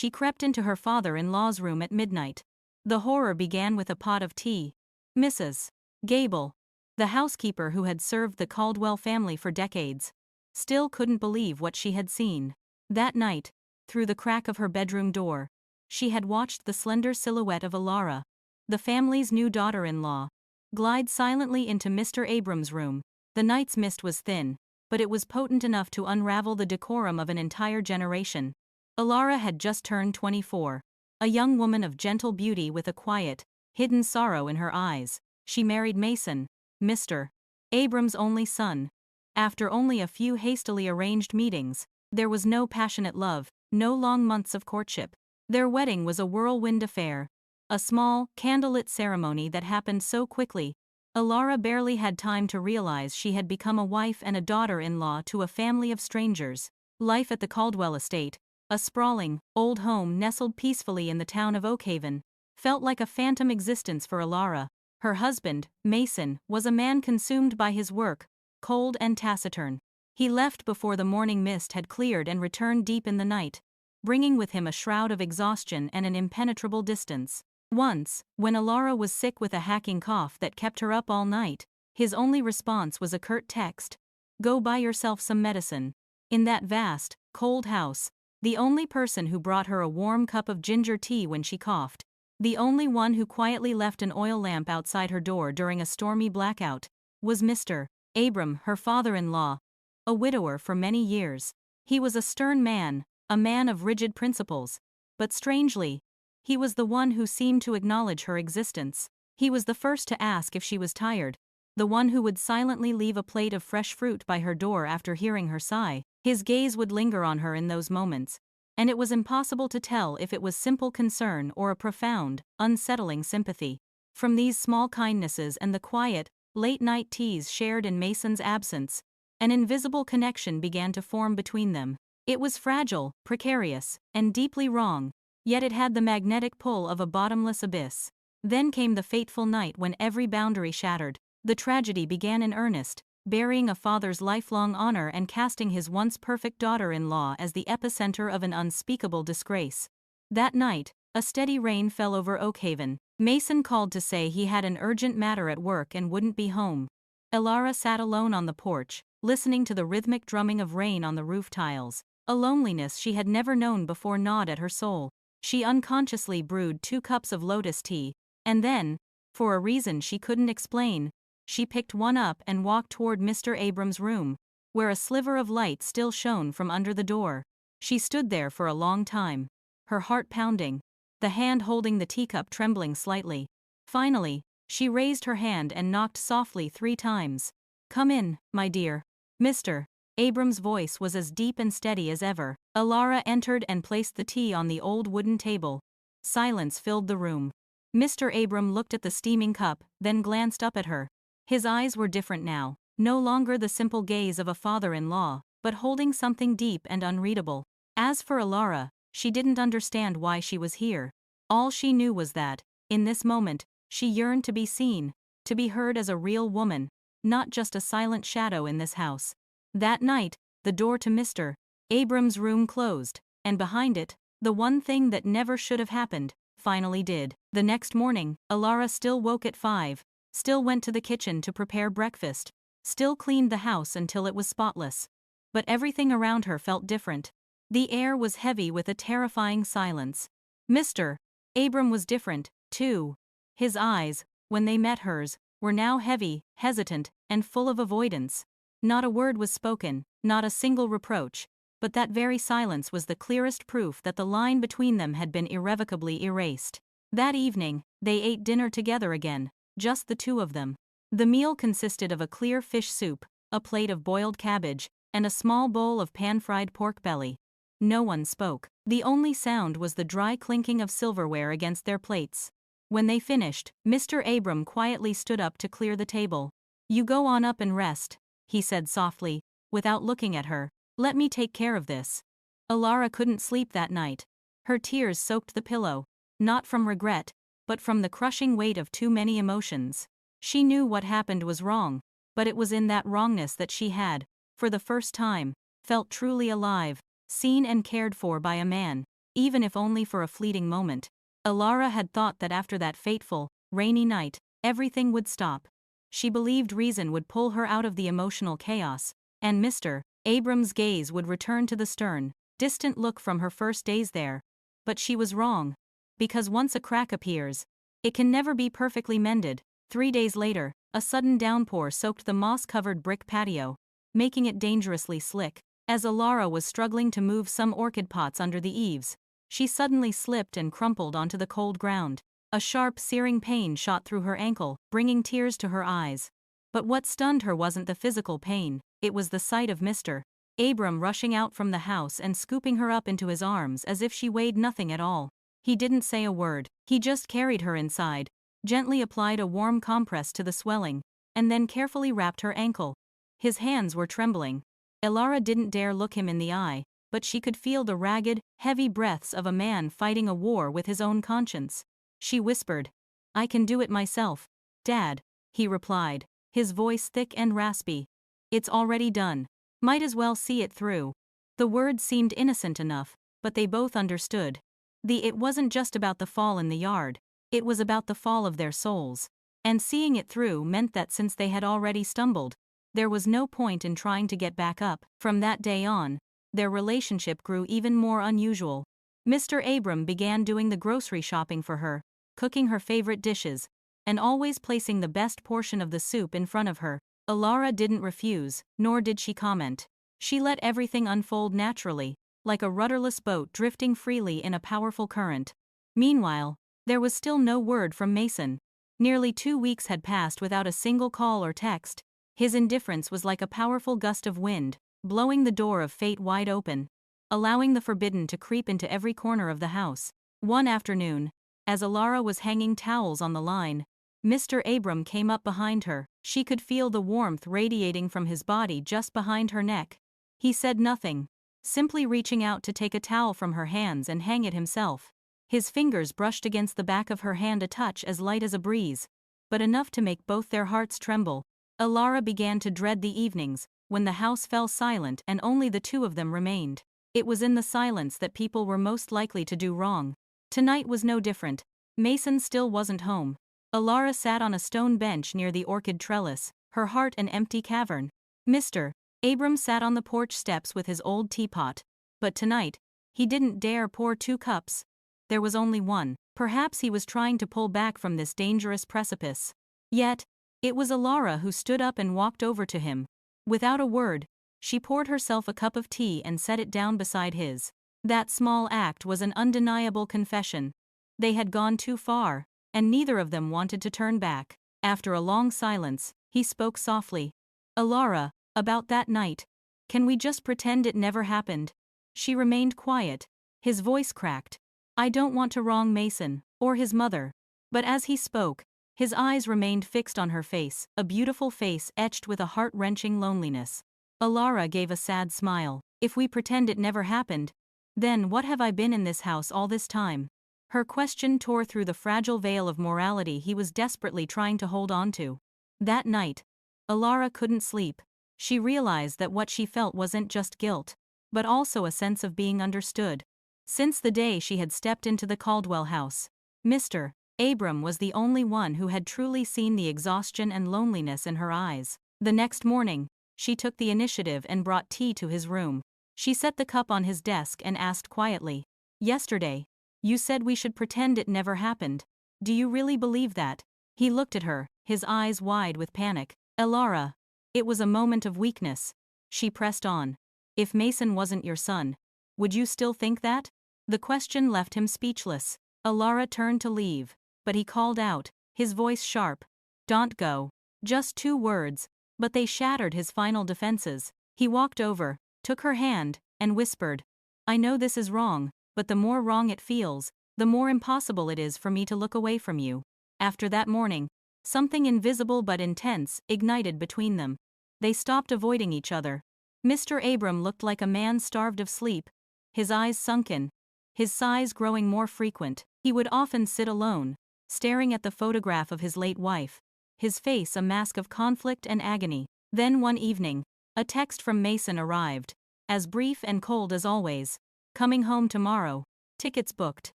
she crept into her father-in-law's room at midnight. The horror began with a pot of tea. Mrs. Gable, the housekeeper who had served the Caldwell family for decades, still couldn't believe what she had seen. That night, through the crack of her bedroom door, she had watched the slender silhouette of Alara, the family's new daughter-in-law, glide silently into Mr. Abrams' room. The night's mist was thin, but it was potent enough to unravel the decorum of an entire generation. Alara had just turned 24, a young woman of gentle beauty with a quiet, hidden sorrow in her eyes. She married Mason, Mr. Abrams' only son. After only a few hastily arranged meetings, there was no passionate love, no long months of courtship. Their wedding was a whirlwind affair, a small, candlelit ceremony that happened so quickly, Alara barely had time to realize she had become a wife and a daughter-in-law to a family of strangers. Life at the Caldwell estate, a sprawling, old home nestled peacefully in the town of Oakhaven, felt like a phantom existence for Alara. Her husband, Mason, was a man consumed by his work, cold and taciturn. He left before the morning mist had cleared and returned deep in the night, bringing with him a shroud of exhaustion and an impenetrable distance. Once, when Alara was sick with a hacking cough that kept her up all night, his only response was a curt text: "Go buy yourself some medicine." In that vast, cold house, the only person who brought her a warm cup of ginger tea when she coughed, the only one who quietly left an oil lamp outside her door during a stormy blackout, was Mr. Abram, her father-in-law, a widower for many years. He was a stern man, a man of rigid principles, but strangely, he was the one who seemed to acknowledge her existence. He was the first to ask if she was tired, the one who would silently leave a plate of fresh fruit by her door after hearing her sigh. His gaze would linger on her in those moments, and it was impossible to tell if it was simple concern or a profound, unsettling sympathy. From these small kindnesses and the quiet, late-night teas shared in Mason's absence, an invisible connection began to form between them. It was fragile, precarious, and deeply wrong, yet it had the magnetic pull of a bottomless abyss. Then came the fateful night when every boundary shattered. The tragedy began in earnest, burying a father's lifelong honor and casting his once perfect daughter-in-law as the epicenter of an unspeakable disgrace. That night, a steady rain fell over Oakhaven. Mason called to say he had an urgent matter at work and wouldn't be home. Alara sat alone on the porch, listening to the rhythmic drumming of rain on the roof tiles. A loneliness she had never known before gnawed at her soul. She unconsciously brewed 2 cups of lotus tea, and then, for a reason she couldn't explain, she picked one up and walked toward Mr. Abrams' room, where a sliver of light still shone from under the door. She stood there for a long time, her heart pounding, the hand holding the teacup trembling slightly. Finally, she raised her hand and knocked softly 3 times. "Come in, my dear." Mr. Abrams' voice was as deep and steady as ever. Alara entered and placed the tea on the old wooden table. Silence filled the room. Mr. Abram looked at the steaming cup, then glanced up at her. His eyes were different now, no longer the simple gaze of a father-in-law, but holding something deep and unreadable. As for Alara, she didn't understand why she was here. All she knew was that, in this moment, she yearned to be seen, to be heard as a real woman, not just a silent shadow in this house. That night, the door to Mr. Abrams' room closed, and behind it, the one thing that never should have happened, finally did. The next morning, Alara still woke at 5, still went to the kitchen to prepare breakfast, still cleaned the house until it was spotless. But everything around her felt different. The air was heavy with a terrifying silence. Mr. Abram was different, too. His eyes, when they met hers, were now heavy, hesitant, and full of avoidance. Not a word was spoken, not a single reproach, but that very silence was the clearest proof that the line between them had been irrevocably erased. That evening, they ate dinner together again, just the 2 of them. The meal consisted of a clear fish soup, a plate of boiled cabbage, and a small bowl of pan-fried pork belly. No one spoke. The only sound was the dry clinking of silverware against their plates. When they finished, Mr. Abram quietly stood up to clear the table. "You go on up and rest," he said softly, without looking at her. "Let me take care of this." Alara couldn't sleep that night. Her tears soaked the pillow, not from regret, but from the crushing weight of too many emotions. She knew what happened was wrong, but it was in that wrongness that she had, for the first time, felt truly alive, seen and cared for by a man. even if only for a fleeting moment. Alara had thought that after that fateful, rainy night, everything would stop. She believed reason would pull her out of the emotional chaos, and Mr. Abram's gaze would return to the stern, distant look from her first days there. But she was wrong. Because once a crack appears, it can never be perfectly mended. 3 days later, a sudden downpour soaked the moss-covered brick patio, making it dangerously slick. As Alara was struggling to move some orchid pots under the eaves, she suddenly slipped and crumpled onto the cold ground. A sharp, searing pain shot through her ankle, bringing tears to her eyes. But what stunned her wasn't the physical pain, it was the sight of Mr. Abram rushing out from the house and scooping her up into his arms as if she weighed nothing at all. He didn't say a word, he just carried her inside, gently applied a warm compress to the swelling, and then carefully wrapped her ankle. His hands were trembling. Alara didn't dare look him in the eye, but she could feel the ragged, heavy breaths of a man fighting a war with his own conscience. She whispered, "I can do it myself, Dad," he replied, his voice thick and raspy. "It's already done. Might as well see it through." The words seemed innocent enough, but they both understood. It wasn't just about the fall in the yard, it was about the fall of their souls. And seeing it through meant that since they had already stumbled, there was no point in trying to get back up. From that day on, their relationship grew even more unusual. Mr. Abram began doing the grocery shopping for her, cooking her favorite dishes, and always placing the best portion of the soup in front of her. Alara didn't refuse, nor did she comment. She let everything unfold naturally, like a rudderless boat drifting freely in a powerful current. Meanwhile, there was still no word from Mason. Nearly 2 weeks had passed without a single call or text. His indifference was like a powerful gust of wind, blowing the door of fate wide open, allowing the forbidden to creep into every corner of the house. One afternoon, as Alara was hanging towels on the line, Mr. Abram came up behind her. She could feel the warmth radiating from his body just behind her neck. He said nothing, simply reaching out to take a towel from her hands and hang it himself. His fingers brushed against the back of her hand, a touch as light as a breeze, but enough to make both their hearts tremble. Alara began to dread the evenings, when the house fell silent and only the two of them remained. It was in the silence that people were most likely to do wrong. Tonight was no different. Mason still wasn't home. Alara sat on a stone bench near the orchid trellis, her heart an empty cavern. Mr. Abram sat on the porch steps with his old teapot. But tonight, he didn't dare pour 2 cups. There was only one. Perhaps he was trying to pull back from this dangerous precipice. Yet, it was Alara who stood up and walked over to him. Without a word, she poured herself a cup of tea and set it down beside his. That small act was an undeniable confession. They had gone too far, and neither of them wanted to turn back. After a long silence, he spoke softly. "Alara, about that night, can we just pretend it never happened?" She remained quiet. His voice cracked. "I don't want to wrong Mason, or his mother." But as he spoke, his eyes remained fixed on her face, a beautiful face etched with a heart-wrenching loneliness. Alara gave a sad smile. "If we pretend it never happened, then what have I been in this house all this time?" Her question tore through the fragile veil of morality he was desperately trying to hold on to. That night, Alara couldn't sleep. She realized that what she felt wasn't just guilt, but also a sense of being understood. Since the day she had stepped into the Caldwell house, Mr. Abram was the only one who had truly seen the exhaustion and loneliness in her eyes. The next morning, she took the initiative and brought tea to his room. She set the cup on his desk and asked quietly, "Yesterday, you said we should pretend it never happened. Do you really believe that?" He looked at her, his eyes wide with panic. "Alara." It was a moment of weakness. She pressed on. "If Mason wasn't your son, would you still think that?" The question left him speechless. Alara turned to leave, but he called out, his voice sharp. "Don't go." Just 2 words, but they shattered his final defenses. He walked over, took her hand, and whispered, "I know this is wrong, but the more wrong it feels, the more impossible it is for me to look away from you." After that morning, something invisible but intense ignited between them. They stopped avoiding each other. Mr. Abram looked like a man starved of sleep, his eyes sunken, his sighs growing more frequent. He would often sit alone, staring at the photograph of his late wife, his face a mask of conflict and agony. Then one evening, a text from Mason arrived, as brief and cold as always. "Coming home tomorrow. Tickets booked.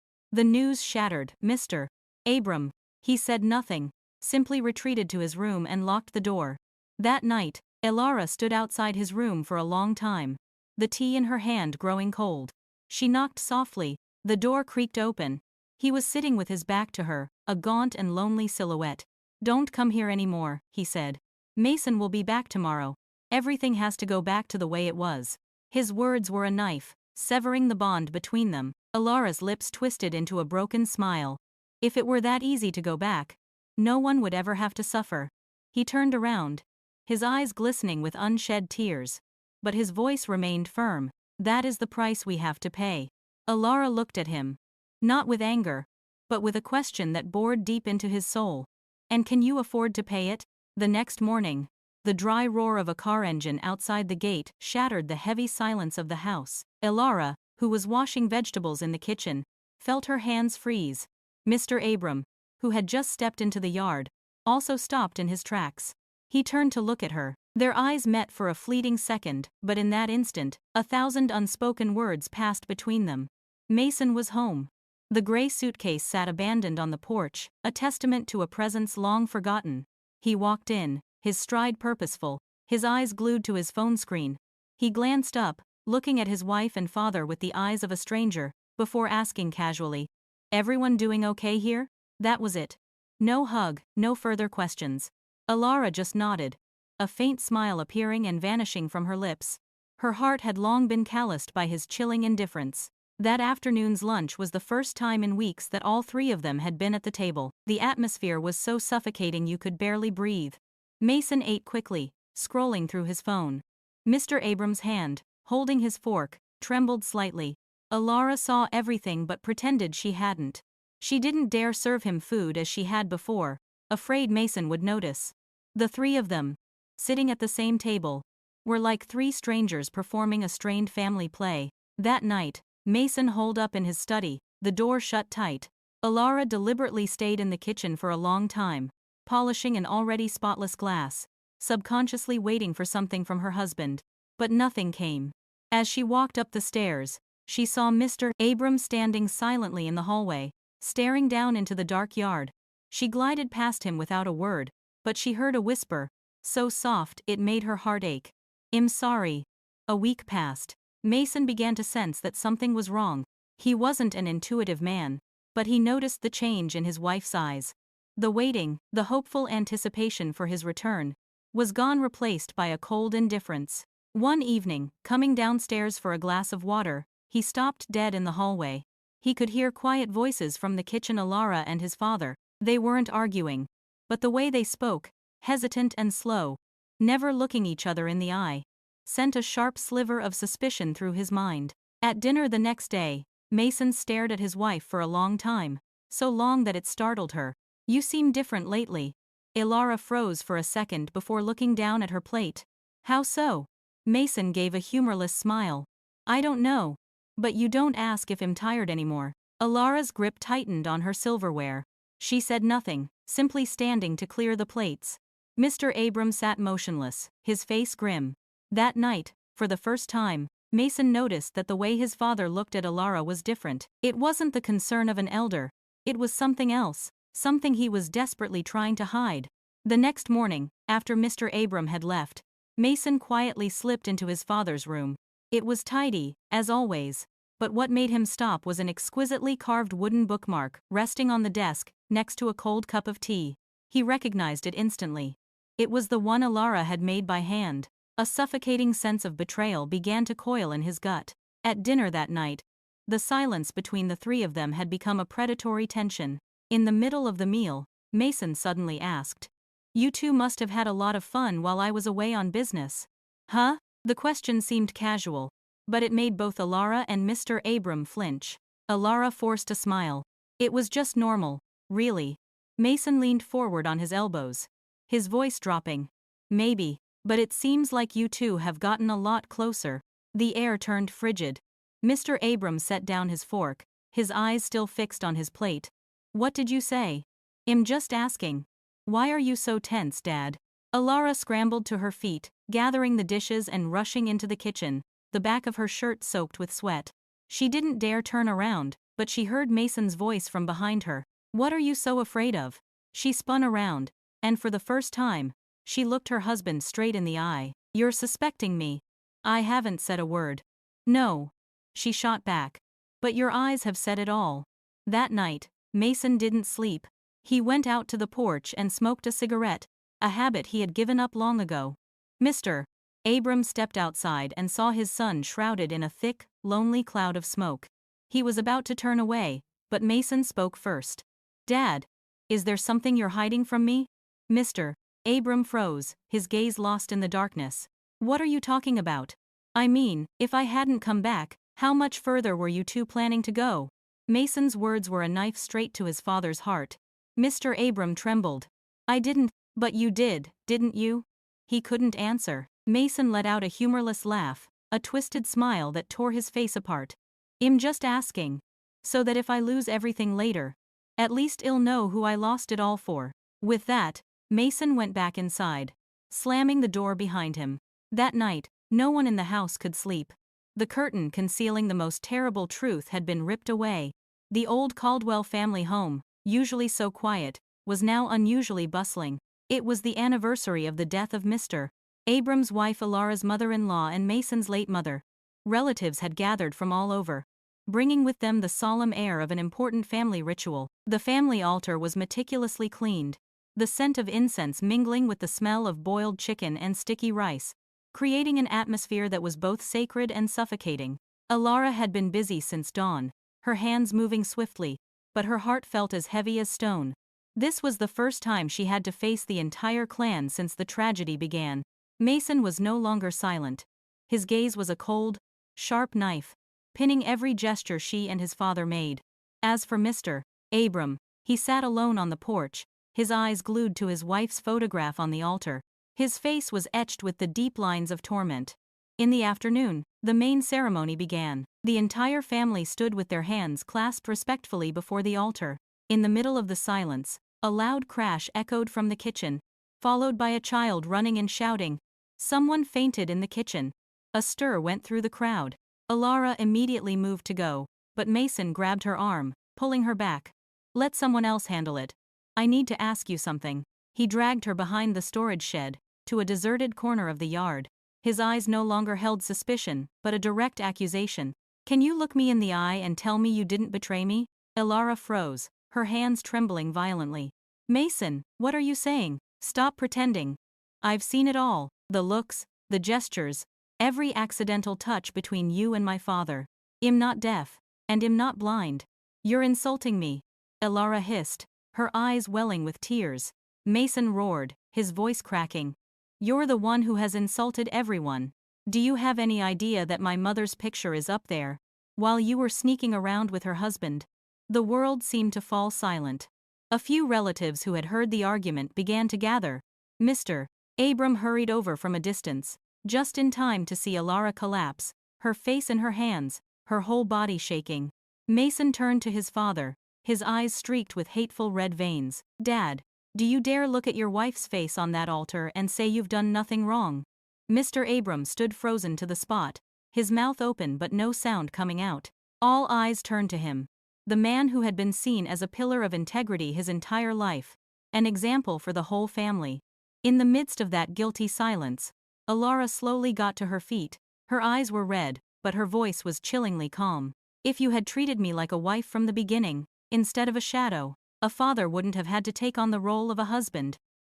The news shattered. Mr. Abram. He said nothing, simply retreated to his room and locked the door. That night, Elara stood outside his room for a long time, the tea in her hand growing cold. She knocked softly, the door creaked open. He was sitting with his back to her, a gaunt and lonely silhouette. "Don't come here anymore," he said. "Mason will be back tomorrow. Everything has to go back to the way it was." His words were a knife, severing the bond between them. Elara's lips twisted into a broken smile. If it were that easy to go back, no one would ever have to suffer. He turned around, his eyes glistening with unshed tears. But his voice remained firm. "That is the price we have to pay." Elara looked at him. Not with anger, but with a question that bored deep into his soul. "And can you afford to pay it?" The next morning, the dry roar of a car engine outside the gate shattered the heavy silence of the house. Elara, who was washing vegetables in the kitchen, felt her hands freeze. Mr. Abram, who had just stepped into the yard, also stopped in his tracks. He turned to look at her. Their eyes met for a fleeting second, but in that instant, 1,000 unspoken words passed between them. Mason was home. The gray suitcase sat abandoned on the porch, a testament to a presence long forgotten. He walked in, his stride purposeful, his eyes glued to his phone screen. He glanced up, looking at his wife and father with the eyes of a stranger, before asking casually, "Everyone doing okay here?" That was it. No hug, no further questions. Elara just nodded, a faint smile appearing and vanishing from her lips. Her heart had long been calloused by his chilling indifference. That afternoon's lunch was the first time in weeks that all three of them had been at the table. The atmosphere was so suffocating you could barely breathe. Mason ate quickly, scrolling through his phone. Mr. Abram's hand, holding his fork, trembled slightly. Elara saw everything but pretended she hadn't. She didn't dare serve him food as she had before, afraid Mason would notice. The three of them, sitting at the same table, were like three strangers performing a strained family play. That night, Mason holed up in his study, the door shut tight. Elara deliberately stayed in the kitchen for a long time, polishing an already spotless glass, subconsciously waiting for something from her husband. But nothing came. As she walked up the stairs, she saw Mr. Abram standing silently in the hallway, staring down into the dark yard. She glided past him without a word, but she heard a whisper, so soft it made her heart ache. "I'm sorry." A week passed. Mason began to sense that something was wrong. He wasn't an intuitive man, but he noticed the change in his wife's eyes. The waiting, the hopeful anticipation for his return, was gone, replaced by a cold indifference. One evening, coming downstairs for a glass of water, he stopped dead in the hallway. He could hear quiet voices from the kitchen. Elara and his father. They weren't arguing, but the way they spoke, hesitant and slow, never looking each other in the eye, sent a sharp sliver of suspicion through his mind. At dinner the next day, Mason stared at his wife for a long time, so long that it startled her. "You seem different lately." Elara froze for a second before looking down at her plate. "How so?" Mason gave a humorless smile. "I don't know. But you don't ask if I'm tired anymore." Elara's grip tightened on her silverware. She said nothing, simply standing to clear the plates. Mr. Abram sat motionless, his face grim. That night, for the first time, Mason noticed that the way his father looked at Elara was different. It wasn't the concern of an elder. It was something else, something he was desperately trying to hide. The next morning, after Mr. Abram had left, Mason quietly slipped into his father's room. It was tidy, as always, but what made him stop was an exquisitely carved wooden bookmark resting on the desk, next to a cold cup of tea. He recognized it instantly. It was the one Elara had made by hand. A suffocating sense of betrayal began to coil in his gut. At dinner that night, the silence between the three of them had become a predatory tension. In the middle of the meal, Mason suddenly asked, "You two must have had a lot of fun while I was away on business." "Huh?" The question seemed casual, but it made both Elara and Mr. Abram flinch. Elara forced a smile. "It was just normal, really." Mason leaned forward on his elbows, his voice dropping. "Maybe. But it seems like you two have gotten a lot closer." The air turned frigid. Mr. Abram set down his fork, his eyes still fixed on his plate. "What did you say?" "I'm just asking. Why are you so tense, Dad?" Elara scrambled to her feet, gathering the dishes and rushing into the kitchen, the back of her shirt soaked with sweat. She didn't dare turn around, but she heard Mason's voice from behind her. "What are you so afraid of?" She spun around, and for the first time, she looked her husband straight in the eye. "You're suspecting me." "I haven't said a word." "No." She shot back. "But your eyes have said it all." That night, Mason didn't sleep. He went out to the porch and smoked a cigarette, a habit he had given up long ago. Mr. Abram stepped outside and saw his son shrouded in a thick, lonely cloud of smoke. He was about to turn away, but Mason spoke first. "Dad, is there something you're hiding from me?" Mr. Abram froze, his gaze lost in the darkness. "What are you talking about?" "I mean, if I hadn't come back, how much further were you two planning to go?" Mason's words were a knife straight to his father's heart. Mr. Abram trembled. "I didn't." "But you did, didn't you?" He couldn't answer. Mason let out a humorless laugh, a twisted smile that tore his face apart. "I'm just asking. So that if I lose everything later, at least I'll know who I lost it all for." With that, Mason went back inside, slamming the door behind him. That night, no one in the house could sleep. The curtain concealing the most terrible truth had been ripped away. The old Caldwell family home, usually so quiet, was now unusually bustling. It was the anniversary of the death of Mr. Abram's wife Alara's mother-in-law and Mason's late mother. Relatives had gathered from all over, bringing with them the solemn air of an important family ritual. The family altar was meticulously cleaned, the scent of incense mingling with the smell of boiled chicken and sticky rice, creating an atmosphere that was both sacred and suffocating. Alara had been busy since dawn, her hands moving swiftly, but her heart felt as heavy as stone. This was the first time she had to face the entire clan since the tragedy began. Mason was no longer silent. His gaze was a cold, sharp knife, pinning every gesture she and his father made. As for Mr. Abram, he sat alone on the porch, his eyes glued to his wife's photograph on the altar. His face was etched with the deep lines of torment. In the afternoon, the main ceremony began. The entire family stood with their hands clasped respectfully before the altar. In the middle of the silence, a loud crash echoed from the kitchen, followed by a child running and shouting. Someone fainted in the kitchen. A stir went through the crowd. Alara immediately moved to go, but Mason grabbed her arm, pulling her back. "Let someone else handle it. I need to ask you something." He dragged her behind the storage shed, to a deserted corner of the yard. His eyes no longer held suspicion, but a direct accusation. "Can you look me in the eye and tell me you didn't betray me?" Alara froze, her hands trembling violently. "Mason, what are you saying? Stop pretending. I've seen it all, the looks, the gestures, every accidental touch between you and my father. I'm not deaf, and I'm not blind." "You're insulting me," Alara hissed, her eyes welling with tears. Mason roared, his voice cracking. "You're the one who has insulted everyone. Do you have any idea that my mother's picture is up there, while you were sneaking around with her husband?" The world seemed to fall silent. A few relatives who had heard the argument began to gather. Mr. Abram hurried over from a distance, just in time to see Alara collapse, her face in her hands, her whole body shaking. Mason turned to his father, his eyes streaked with hateful red veins. "Dad, do you dare look at your wife's face on that altar and say you've done nothing wrong?" Mr. Abram stood frozen to the spot, his mouth open but no sound coming out. All eyes turned to him. The man who had been seen as a pillar of integrity his entire life, an example for the whole family. In the midst of that guilty silence, Alara slowly got to her feet. Her eyes were red, but her voice was chillingly calm. "If you had treated me like a wife from the beginning, instead of a shadow, a father wouldn't have had to take on the role of a husband."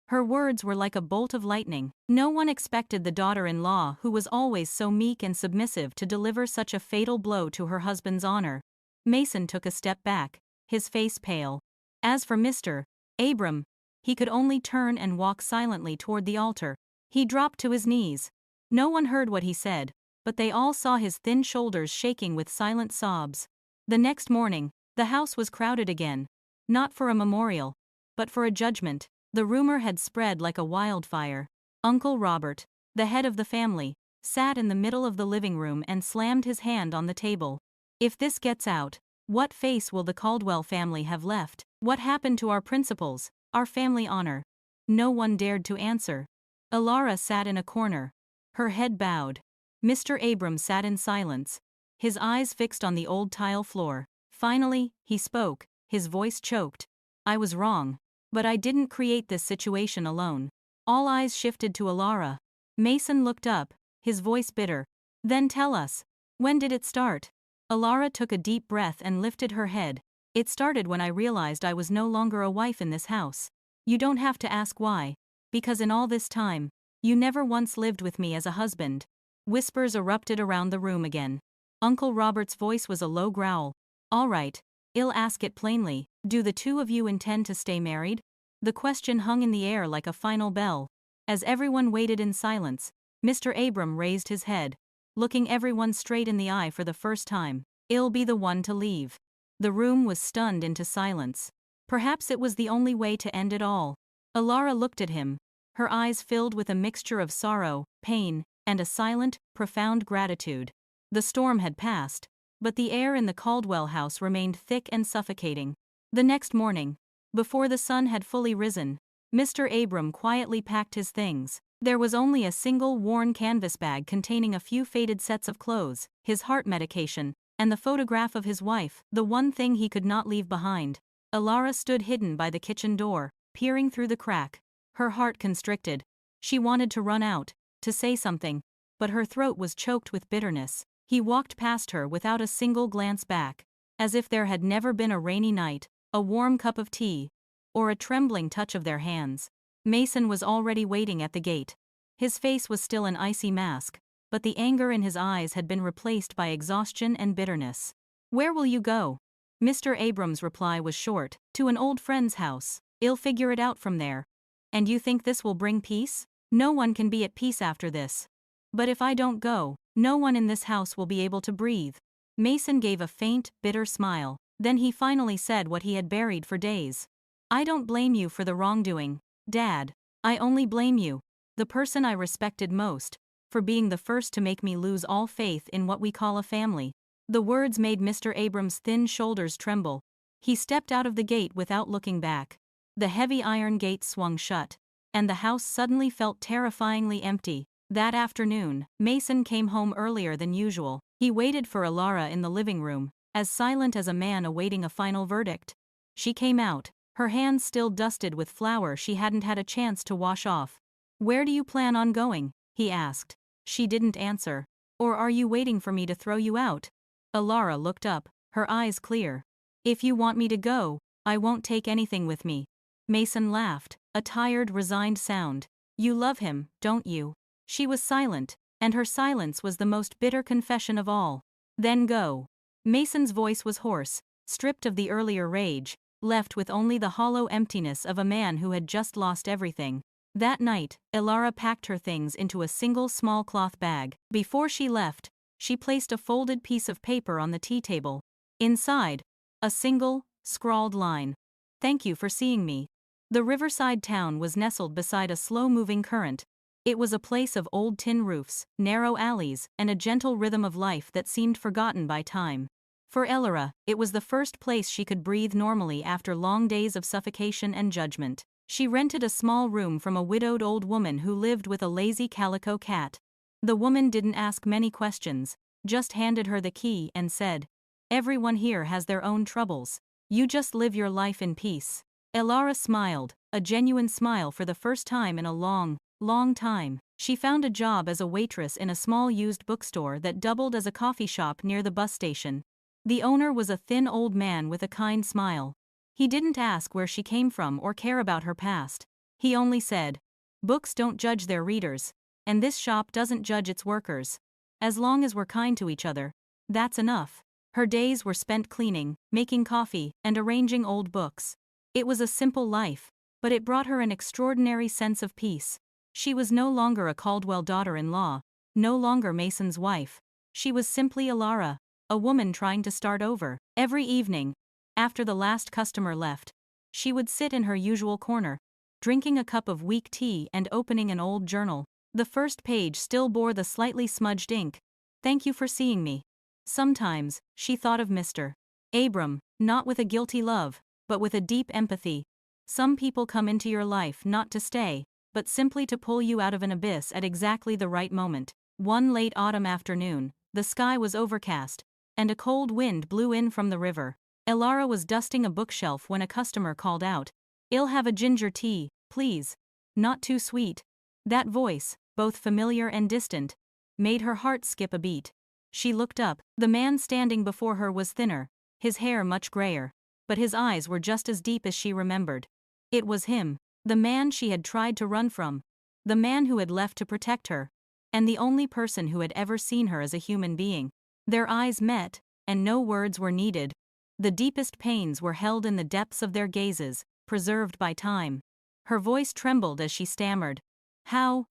Her words were like a bolt of lightning. No one expected the daughter-in-law who was always so meek and submissive to deliver such a fatal blow to her husband's honor. Mason took a step back, his face pale. As for Mr. Abram, he could only turn and walk silently toward the altar. He dropped to his knees. No one heard what he said, but they all saw his thin shoulders shaking with silent sobs. The next morning, the house was crowded again, not for a memorial, but for a judgment. The rumor had spread like a wildfire. Uncle Robert, the head of the family, sat in the middle of the living room and slammed his hand on the table. "If this gets out, what face will the Caldwell family have left? What happened to our principles, our family honor?" No one dared to answer. Alara sat in a corner, her head bowed. Mr. Abram sat in silence, his eyes fixed on the old tile floor. Finally, he spoke, his voice choked. I was wrong. But I didn't create this situation alone. All eyes shifted to Alara. Mason looked up, his voice bitter. Then tell us. When did it start? Alara took a deep breath and lifted her head. It started when I realized I was no longer a wife in this house. You don't have to ask why. Because in all this time, you never once lived with me as a husband. Whispers erupted around the room again. Uncle Robert's voice was a low growl. All right, I'll ask it plainly. Do the two of you intend to stay married? The question hung in the air like a final bell. As everyone waited in silence, Mr. Abram raised his head, looking everyone straight in the eye for the first time. I'll be the one to leave. The room was stunned into silence. Perhaps it was the only way to end it all. Alara looked at him, her eyes filled with a mixture of sorrow, pain, and a silent, profound gratitude. The storm had passed, but the air in the Caldwell house remained thick and suffocating. The next morning, before the sun had fully risen, Mr. Abram quietly packed his things. There was only a single worn canvas bag containing a few faded sets of clothes, his heart medication, and the photograph of his wife, the one thing he could not leave behind. Alara stood hidden by the kitchen door, peering through the crack. Her heart constricted. She wanted to run out, to say something, but her throat was choked with bitterness. He walked past her without a single glance back, as if there had never been a rainy night, a warm cup of tea, or a trembling touch of their hands. Mason was already waiting at the gate. His face was still an icy mask, but the anger in his eyes had been replaced by exhaustion and bitterness. Where will you go? Mr. Abram's reply was short. To an old friend's house. I'll figure it out from there. And you think this will bring peace? No one can be at peace after this. But if I don't go, no one in this house will be able to breathe. Mason gave a faint, bitter smile. Then he finally said what he had buried for days. I don't blame you for the wrongdoing, Dad. I only blame you, the person I respected most, for being the first to make me lose all faith in what we call a family. The words made Mr. Abram's thin shoulders tremble. He stepped out of the gate without looking back. The heavy iron gate swung shut, and the house suddenly felt terrifyingly empty. That afternoon, Mason came home earlier than usual. He waited for Alara in the living room, as silent as a man awaiting a final verdict. She came out, her hands still dusted with flour she hadn't had a chance to wash off. Where do you plan on going? He asked. She didn't answer. Or are you waiting for me to throw you out? Alara looked up, her eyes clear. If you want me to go, I won't take anything with me. Mason laughed, a tired, resigned sound. You love him, don't you? She was silent, and her silence was the most bitter confession of all. Then go. Mason's voice was hoarse, stripped of the earlier rage, left with only the hollow emptiness of a man who had just lost everything. That night, Alara packed her things into a single small cloth bag. Before she left, she placed a folded piece of paper on the tea table. Inside, a single, scrawled line. Thank you for seeing me. The riverside town was nestled beside a slow-moving current. It was a place of old tin roofs, narrow alleys, and a gentle rhythm of life that seemed forgotten by time. For Alara, it was the first place she could breathe normally after long days of suffocation and judgment. She rented a small room from a widowed old woman who lived with a lazy calico cat. The woman didn't ask many questions, just handed her the key and said, "Everyone here has their own troubles. You just live your life in peace." Alara smiled, a genuine smile for the first time in a long time. She found a job as a waitress in a small used bookstore that doubled as a coffee shop near the bus station. The owner was a thin old man with a kind smile. He didn't ask where she came from or care about her past. He only said, "Books don't judge their readers, and this shop doesn't judge its workers. As long as we're kind to each other, that's enough." Her days were spent cleaning, making coffee, and arranging old books. It was a simple life, but it brought her an extraordinary sense of peace. She was no longer a Caldwell daughter-in-law, no longer Mason's wife. She was simply Alara, a woman trying to start over. Every evening, after the last customer left, she would sit in her usual corner, drinking a cup of weak tea and opening an old journal. The first page still bore the slightly smudged ink. "Thank you for seeing me." Sometimes, she thought of Mr. Abram, not with a guilty love, but with a deep empathy. Some people come into your life not to stay, but simply to pull you out of an abyss at exactly the right moment. One late autumn afternoon, the sky was overcast, and a cold wind blew in from the river. Elara was dusting a bookshelf when a customer called out, "I'll have a ginger tea, please. Not too sweet." That voice, both familiar and distant, made her heart skip a beat. She looked up. The man standing before her was thinner, his hair much grayer, but his eyes were just as deep as she remembered. It was him, the man she had tried to run from, the man who had left to protect her, and the only person who had ever seen her as a human being. Their eyes met, and no words were needed. The deepest pains were held in the depths of their gazes, preserved by time. Her voice trembled as she stammered, How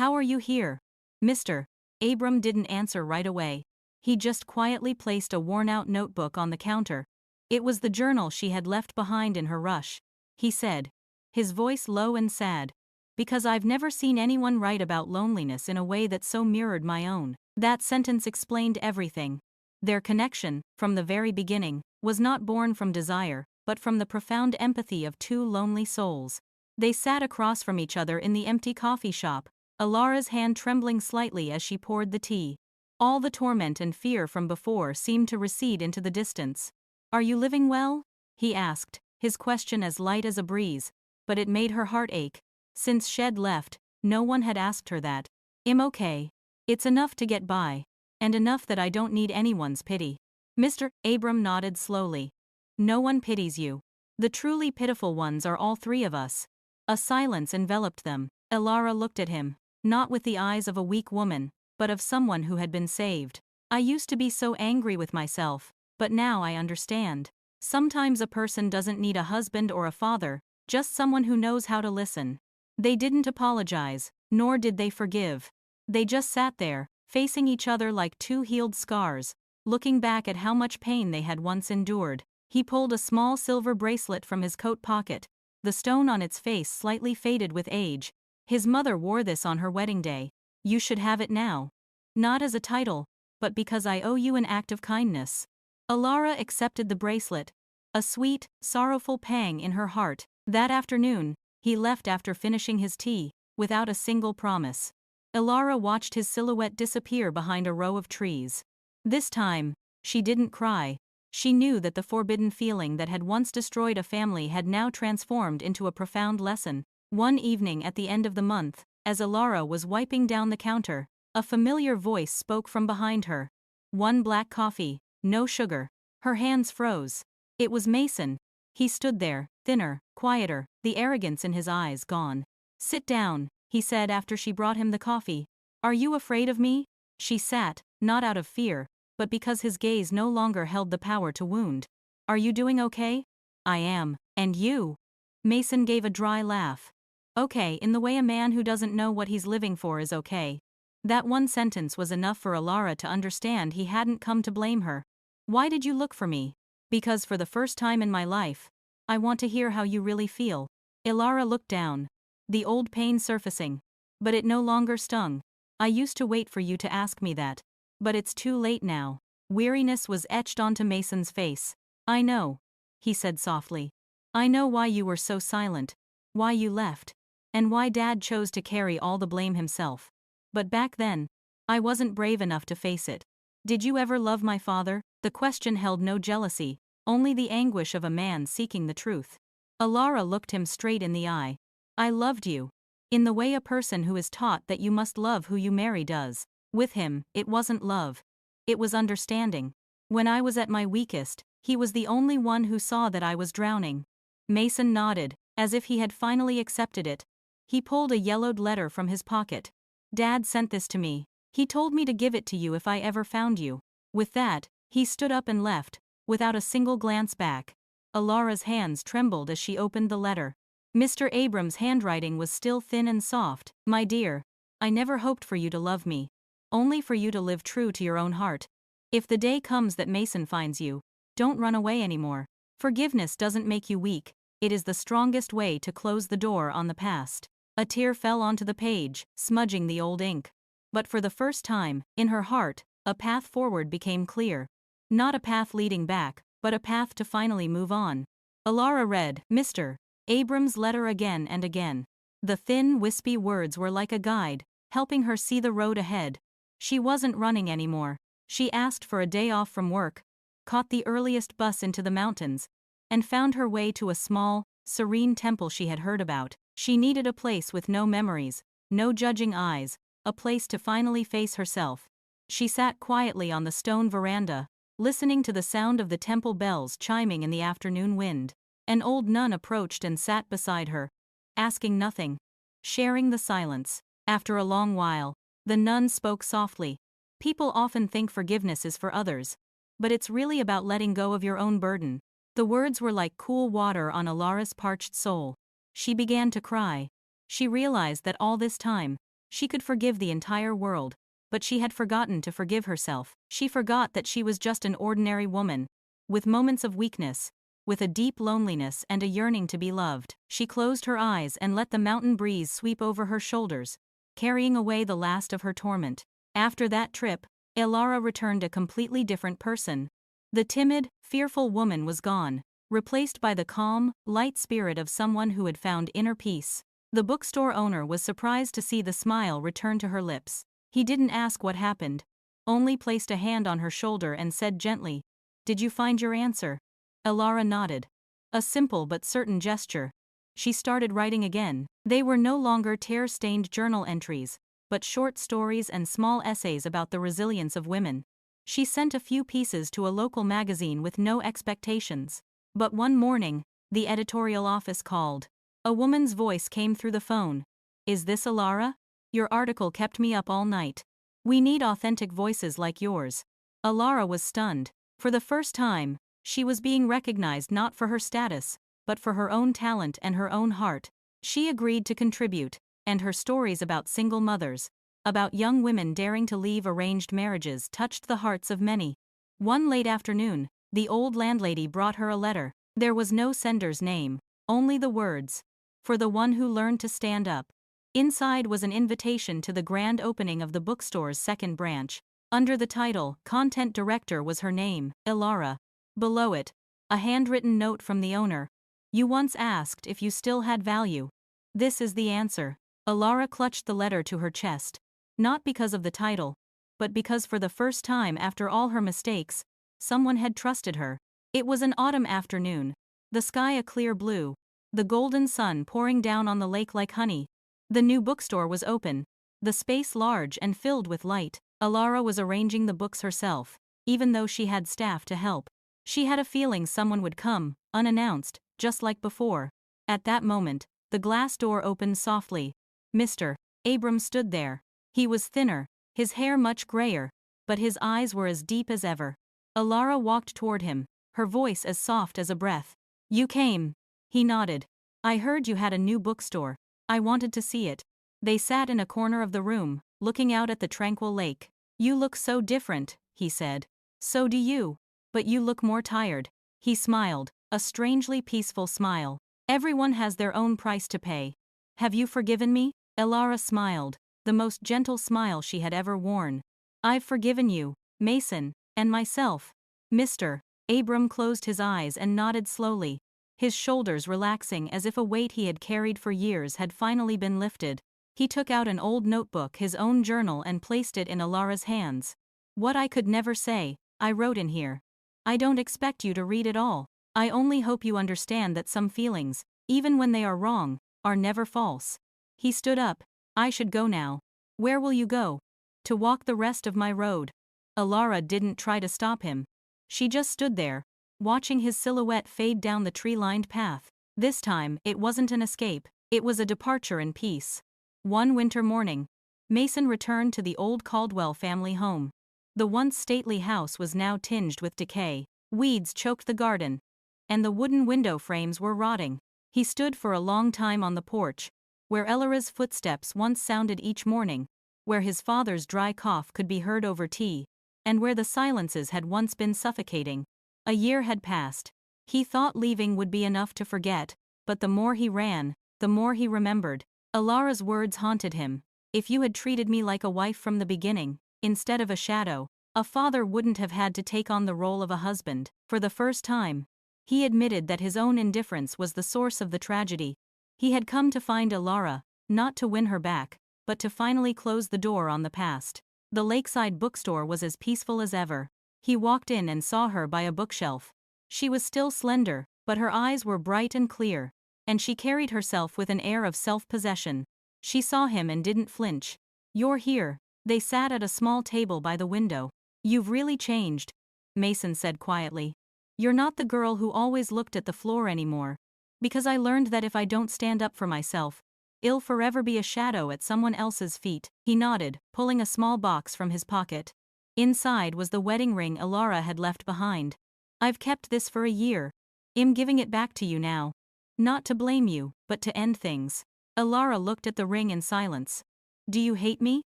are you here, Mr. Abram didn't answer right away. He just quietly placed a worn-out notebook on the counter. It was the journal she had left behind in her rush. He said, his voice low and sad, "Because I've never seen anyone write about loneliness in a way that so mirrored my own." That sentence explained everything. Their connection, from the very beginning, was not born from desire, but from the profound empathy of two lonely souls. They sat across from each other in the empty coffee shop, Elara's hand trembling slightly as she poured the tea. All the torment and fear from before seemed to recede into the distance. "Are you living well?" he asked, his question as light as a breeze, but it made her heart ache. Since Shed left, no one had asked her that. "I'm okay. It's enough to get by. And enough that I don't need anyone's pity." Mr. Abram nodded slowly. "No one pities you. The truly pitiful ones are all three of us." A silence enveloped them. Elara looked at him, not with the eyes of a weak woman, but of someone who had been saved. "I used to be so angry with myself, but now I understand. Sometimes a person doesn't need a husband or a father, just someone who knows how to listen." They didn't apologize, nor did they forgive. They just sat there, facing each other like two healed scars, looking back at how much pain they had once endured. He pulled a small silver bracelet from his coat pocket, the stone on its face slightly faded with age. "His mother wore this on her wedding day. You should have it now. Not as a title, but because I owe you an act of kindness." Elara accepted the bracelet, a sweet, sorrowful pang in her heart. That afternoon, he left after finishing his tea, without a single promise. Elara watched his silhouette disappear behind a row of trees. This time, she didn't cry. She knew that the forbidden feeling that had once destroyed a family had now transformed into a profound lesson. One evening at the end of the month, as Elara was wiping down the counter, a familiar voice spoke from behind her. "One black coffee, no sugar." Her hands froze. It was Mason. He stood there, thinner, quieter, the arrogance in his eyes gone. "Sit down," he said after she brought him the coffee. "Are you afraid of me?" She sat, not out of fear, but because his gaze no longer held the power to wound. "Are you doing okay?" "I am. And you?" Mason gave a dry laugh. "Okay, in the way a man who doesn't know what he's living for is okay." That one sentence was enough for Elara to understand he hadn't come to blame her. "Why did you look for me?" "Because for the first time in my life, I want to hear how you really feel." Elara looked down, the old pain surfacing. But it no longer stung. "I used to wait for you to ask me that. But it's too late now." Weariness was etched onto Mason's face. "I know," he said softly. "I know why you were so silent, why you left, and why Dad chose to carry all the blame himself. But back then, I wasn't brave enough to face it." "Did you ever love my father?" The question held no jealousy, only the anguish of a man seeking the truth. Elara looked him straight in the eye. "I loved you. In the way a person who is taught that you must love who you marry does. With him, it wasn't love. It was understanding. When I was at my weakest, he was the only one who saw that I was drowning." Mason nodded, as if he had finally accepted it. He pulled a yellowed letter from his pocket. "Dad sent this to me. He told me to give it to you if I ever found you." With that, he stood up and left, without a single glance back. Elara's hands trembled as she opened the letter. Mr. Abram's handwriting was still thin and soft. "My dear, I never hoped for you to love me. Only for you to live true to your own heart. If the day comes that Mason finds you, don't run away anymore. Forgiveness doesn't make you weak, it is the strongest way to close the door on the past." A tear fell onto the page, smudging the old ink. But for the first time, in her heart, a path forward became clear. Not a path leading back, but a path to finally move on. Elara read Mr. Abram's letter again and again. The thin, wispy words were like a guide, helping her see the road ahead. She wasn't running anymore. She asked for a day off from work. caught the earliest bus into the mountains, and found her way to a small, serene temple she had heard about. She needed a place with no memories, no judging eyes, a place to finally face herself. She sat quietly on the stone veranda, listening to the sound of the temple bells chiming in the afternoon wind. An old nun approached and sat beside her, asking nothing, sharing the silence. After a long while, the nun spoke softly. People often think forgiveness is for others, but it's really about letting go of your own burden. The words were like cool water on Alara's parched soul. She began to cry. She realized that all this time, she could forgive the entire world, but she had forgotten to forgive herself. She forgot that she was just an ordinary woman, with moments of weakness, with a deep loneliness and a yearning to be loved. She closed her eyes and let the mountain breeze sweep over her shoulders, carrying away the last of her torment. After that trip, Alara returned a completely different person. The timid, fearful woman was gone, replaced by the calm, light spirit of someone who had found inner peace. The bookstore owner was surprised to see the smile return to her lips. He didn't ask what happened, only placed a hand on her shoulder and said gently, "Did you find your answer?" Alara nodded. A simple but certain gesture. She started writing again. They were no longer tear-stained journal entries, but short stories and small essays about the resilience of women. She sent a few pieces to a local magazine with no expectations. But one morning, the editorial office called. A woman's voice came through the phone. "Is this Alara? Your article kept me up all night. We need authentic voices like yours." Alara was stunned. For the first time, she was being recognized not for her status, but for her own talent and her own heart. She agreed to contribute, and her stories about single mothers, about young women daring to leave arranged marriages, touched the hearts of many. One late afternoon, the old landlady brought her a letter. There was no sender's name, only the words, "For the one who learned to stand up." Inside was an invitation to the grand opening of the bookstore's second branch. Under the title, Content Director was her name, Alara. Below it, a handwritten note from the owner. "You once asked if you still had value. This is the answer." Alara clutched the letter to her chest. Not because of the title, but because for the first time after all her mistakes, someone had trusted her. It was an autumn afternoon, the sky a clear blue, the golden sun pouring down on the lake like honey. The new bookstore was open, the space large and filled with light. Alara was arranging the books herself, even though she had staff to help. She had a feeling someone would come, unannounced, just like before. At that moment, the glass door opened softly. Mr. Abram stood there. He was thinner, his hair much grayer, but his eyes were as deep as ever. Alara walked toward him, her voice as soft as a breath. "You came." He nodded. "I heard you had a new bookstore. I wanted to see it." They sat in a corner of the room, looking out at the tranquil lake. "You look so different," he said. "So do you. But you look more tired." He smiled, a strangely peaceful smile. "Everyone has their own price to pay. Have you forgiven me?" Alara smiled, the most gentle smile she had ever worn. "I've forgiven you, Mason, and myself." Mr. Abram closed his eyes and nodded slowly, his shoulders relaxing as if a weight he had carried for years had finally been lifted. He took out an old notebook, his own journal, and placed it in Alara's hands. "What I could never say, I wrote in here. I don't expect you to read it all. I only hope you understand that some feelings, even when they are wrong, are never false." He stood up. "I should go now." "Where will you go?" "To walk the rest of my road." Alara didn't try to stop him. She just stood there, watching his silhouette fade down the tree-lined path. This time, it wasn't an escape, it was a departure in peace. One winter morning, Mason returned to the old Caldwell family home. The once stately house was now tinged with decay. Weeds choked the garden, and the wooden window frames were rotting. He stood for a long time on the porch, where Elara's footsteps once sounded each morning, where his father's dry cough could be heard over tea, and where the silences had once been suffocating. A year had passed. He thought leaving would be enough to forget, but the more he ran, the more he remembered. Alara's words haunted him. "If you had treated me like a wife from the beginning, instead of a shadow, a father wouldn't have had to take on the role of a husband." For the first time, he admitted that his own indifference was the source of the tragedy. He had come to find Alara, not to win her back, but to finally close the door on the past. The lakeside bookstore was as peaceful as ever. He walked in and saw her by a bookshelf. She was still slender, but her eyes were bright and clear, and she carried herself with an air of self-possession. She saw him and didn't flinch. "You're here." They sat at a small table by the window. "You've really changed," Mason said quietly. "You're not the girl who always looked at the floor anymore. Because I learned that if I don't stand up for myself, I'll forever be a shadow at someone else's feet." He nodded, pulling a small box from his pocket. Inside was the wedding ring Alara had left behind. "I've kept this for a year. I'm giving it back to you now. Not to blame you, but to end things." Alara looked at the ring in silence. "Do you hate me?"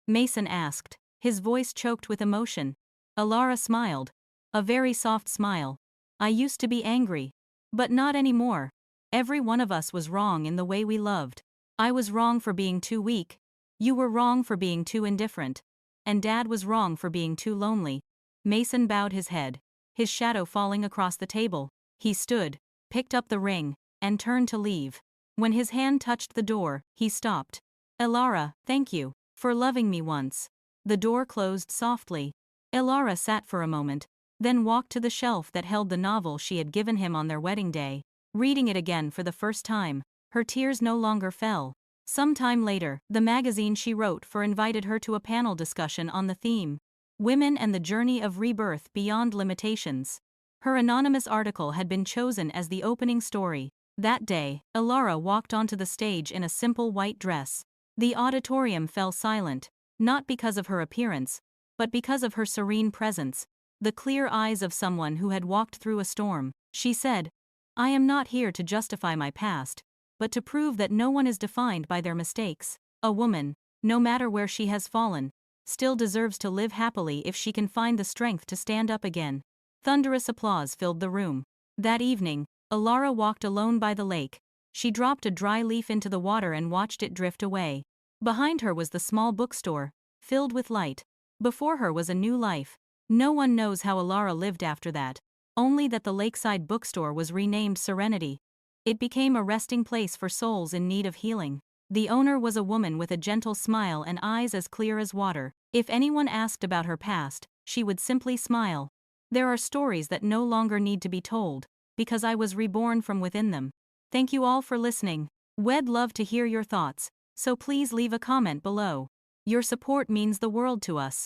Mason asked, his voice choked with emotion. Alara smiled. A very soft smile. "I used to be angry. But not anymore. Every one of us was wrong in the way we loved. I was wrong for being too weak. You were wrong for being too indifferent. And Dad was wrong for being too lonely." Mason bowed his head, his shadow falling across the table. He stood, picked up the ring, and turned to leave. When his hand touched the door, he stopped. "Alara, thank you for loving me once." The door closed softly. Alara sat for a moment, then walked to the shelf that held the novel she had given him on their wedding day. Reading it again for the first time, her tears no longer fell. Some time later, the magazine she wrote for invited her to a panel discussion on the theme, "Women and the Journey of Rebirth Beyond Limitations." Her anonymous article had been chosen as the opening story. That day, Alara walked onto the stage in a simple white dress. The auditorium fell silent, not because of her appearance, but because of her serene presence, the clear eyes of someone who had walked through a storm. She said, "I am not here to justify my past, but to prove that no one is defined by their mistakes. A woman, no matter where she has fallen, still deserves to live happily if she can find the strength to stand up again." Thunderous applause filled the room. That evening, Alara walked alone by the lake. She dropped a dry leaf into the water and watched it drift away. Behind her was the small bookstore, filled with light. Before her was a new life. No one knows how Alara lived after that, only that the lakeside bookstore was renamed Serenity. It became a resting place for souls in need of healing. The owner was a woman with a gentle smile and eyes as clear as water. If anyone asked about her past, she would simply smile. "There are stories that no longer need to be told, because I was reborn from within them." Thank you all for listening. We'd love to hear your thoughts, so please leave a comment below. Your support means the world to us.